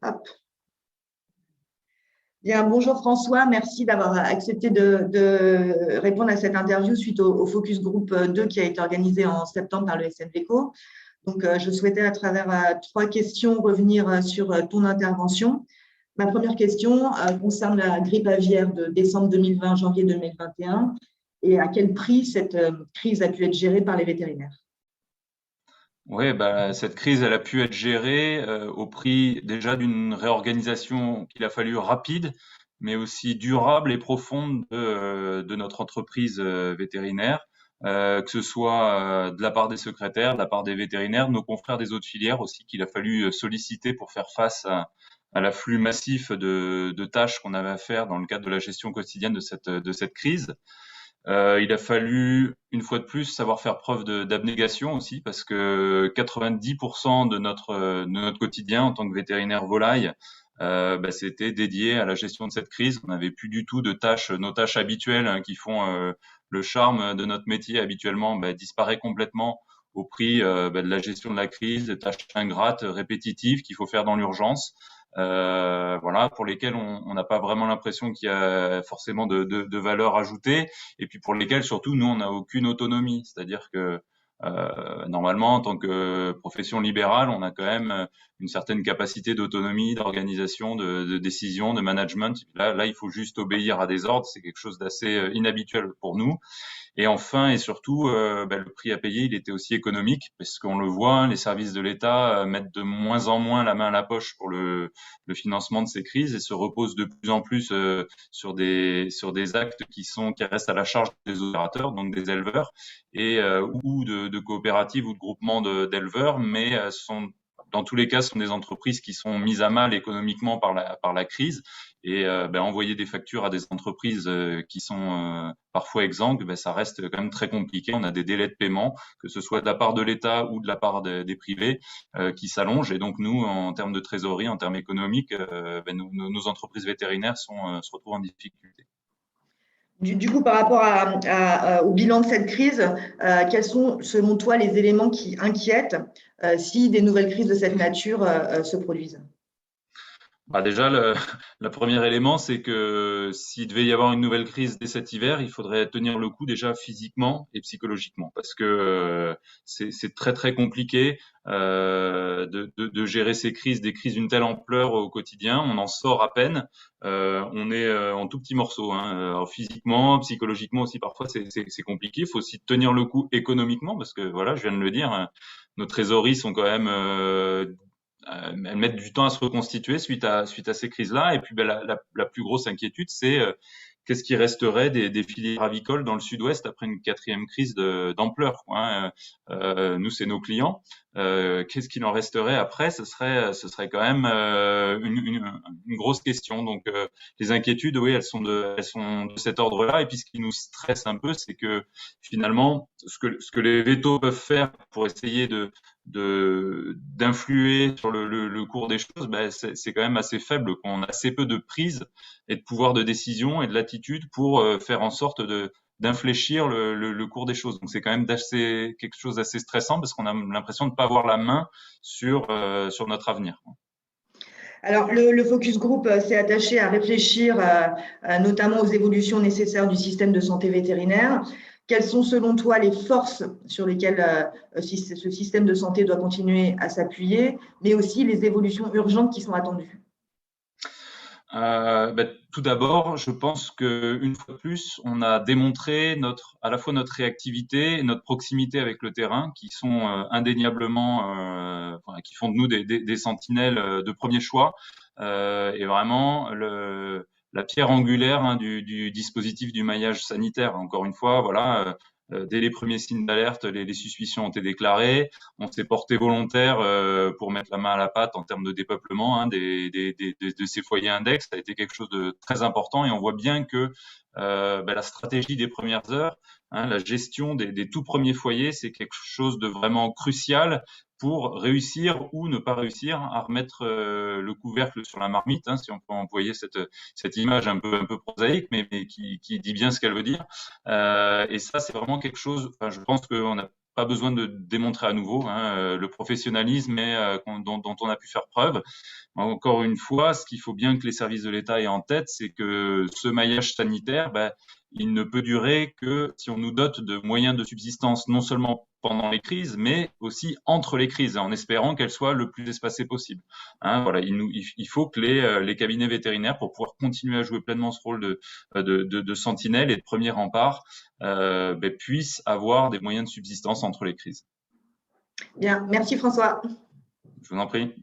Hop. Bien, bonjour François, merci d'avoir accepté de répondre à cette interview suite au Focus Group 2 qui a été organisé en septembre par le SNVCO. Donc, je souhaitais à travers 3 questions revenir sur ton intervention. Ma première question concerne la grippe aviaire de décembre 2020, janvier 2021 et à quel prix cette crise a pu être gérée par les vétérinaires. Oui, bah, cette crise, elle a pu être gérée au prix déjà d'une réorganisation qu'il a fallu rapide, mais aussi durable et profonde de notre entreprise vétérinaire, que ce soit de la part des secrétaires, de la part des vétérinaires, nos confrères des autres filières aussi, qu'il a fallu solliciter pour faire face à l'afflux massif de tâches qu'on avait à faire dans le cadre de la gestion quotidienne de cette crise. Il a fallu, une fois de plus, savoir faire preuve d'abnégation aussi, parce que 90% de notre quotidien en tant que vétérinaire volaille, bah, c'était dédié à la gestion de cette crise. On n'avait plus du tout de tâches, nos tâches habituelles hein, qui font le charme de notre métier habituellement, bah, disparaît complètement au prix bah, de la gestion de la crise, de tâches ingrates, répétitives qu'il faut faire dans l'urgence. Voilà, pour lesquels on n'a pas vraiment l'impression qu'il y a forcément de valeur ajoutée, et puis pour lesquels surtout nous on n'a aucune autonomie, c'est-à-dire que normalement en tant que profession libérale, on a quand même une certaine capacité d'autonomie, d'organisation, de décision, de management. Là, il faut juste obéir à des ordres, c'est quelque chose d'assez inhabituel pour nous. Et enfin et surtout, bah, le prix à payer, il était aussi économique, parce qu'on le voit, hein, les services de l'État mettent de moins en moins la main à la poche pour le financement de ces crises et se reposent de plus en plus sur des actes qui restent à la charge des opérateurs, donc des éleveurs, et ou de coopératives ou de groupements d'éleveurs, mais dans tous les cas, ce sont des entreprises qui sont mises à mal économiquement par la crise. Et ben, envoyer des factures à des entreprises qui sont parfois exsangues, ben, ça reste quand même très compliqué. On a des délais de paiement, que ce soit de la part de l'État ou de la part des privés, qui s'allongent. Et donc nous, en termes de trésorerie, en termes économiques, ben, nos entreprises vétérinaires se retrouvent en difficulté. Du coup, par rapport au bilan de cette crise, quels sont, selon toi, les éléments qui inquiètent si des nouvelles crises de cette nature se produisent? Bah déjà, le premier élément, c'est que s'il devait y avoir une nouvelle crise dès cet hiver, il faudrait tenir le coup déjà physiquement et psychologiquement, parce que c'est très très compliqué de gérer ces crises, des crises d'une telle ampleur au quotidien. On en sort à peine, on est en tout petits morceaux, hein. Alors, physiquement, psychologiquement aussi, parfois c'est compliqué. Il faut aussi tenir le coup économiquement, parce que voilà, je viens de le dire, hein, nos trésoreries sont quand même elles mettent du temps à se reconstituer suite à ces crises-là. Et puis, ben, la plus grosse inquiétude, c'est qu'est-ce qui resterait des filières avicoles dans le Sud-Ouest après une quatrième crise d'ampleur, quoi, hein. Nous, c'est nos clients. Qu'est-ce qu'il en resterait après? Ce serait quand même une grosse question. Donc, les inquiétudes, oui, elles sont de cet ordre-là. Et puis, ce qui nous stresse un peu, c'est que finalement, ce que les vétos peuvent faire pour essayer d'influer sur le cours des choses, ben, c'est quand même assez faible, qu'on a assez peu de prise et de pouvoir de décision et de latitude pour faire en sorte d'infléchir le cours des choses. Donc c'est quand même quelque chose d'assez stressant, parce qu'on a l'impression de ne pas avoir la main sur notre avenir. Alors, le Focus Group s'est attaché à réfléchir notamment aux évolutions nécessaires du système de santé vétérinaire. Quelles sont, selon toi, les forces sur lesquelles ce système de santé doit continuer à s'appuyer, mais aussi les évolutions urgentes qui sont attendues? Tout d'abord, je pense qu'une fois de plus, on a démontré à la fois notre réactivité et notre proximité avec le terrain, qui sont indéniablement, enfin, qui font de nous des sentinelles de premier choix, et vraiment la pierre angulaire hein, du dispositif du maillage sanitaire. Encore une fois, voilà. Dès les premiers signes d'alerte, les suspicions ont été déclarées. On s'est porté volontaire pour mettre la main à la pâte en termes de dépeuplement hein, de ces foyers index. Ça a été quelque chose de très important, et on voit bien que la stratégie des premières heures, hein, la gestion des tout premiers foyers, c'est quelque chose de vraiment crucial pour réussir ou ne pas réussir à remettre le couvercle sur la marmite, hein, si on peut employer cette image un peu prosaïque, mais qui dit bien ce qu'elle veut dire. Et ça, c'est vraiment quelque chose. Enfin, je pense qu'on a pas besoin de démontrer à nouveau hein, le professionnalisme dont on a pu faire preuve. Encore une fois, ce qu'il faut bien que les services de l'État aient en tête, c'est que ce maillage sanitaire, il ne peut durer que si on nous dote de moyens de subsistance, non seulement pendant les crises, mais aussi entre les crises, en espérant qu'elles soient le plus espacées possible. Hein, voilà, il faut que les cabinets vétérinaires, pour pouvoir continuer à jouer pleinement ce rôle de sentinelle et de premier rempart, puissent avoir des moyens de subsistance entre les crises. Bien, merci François. Je vous en prie.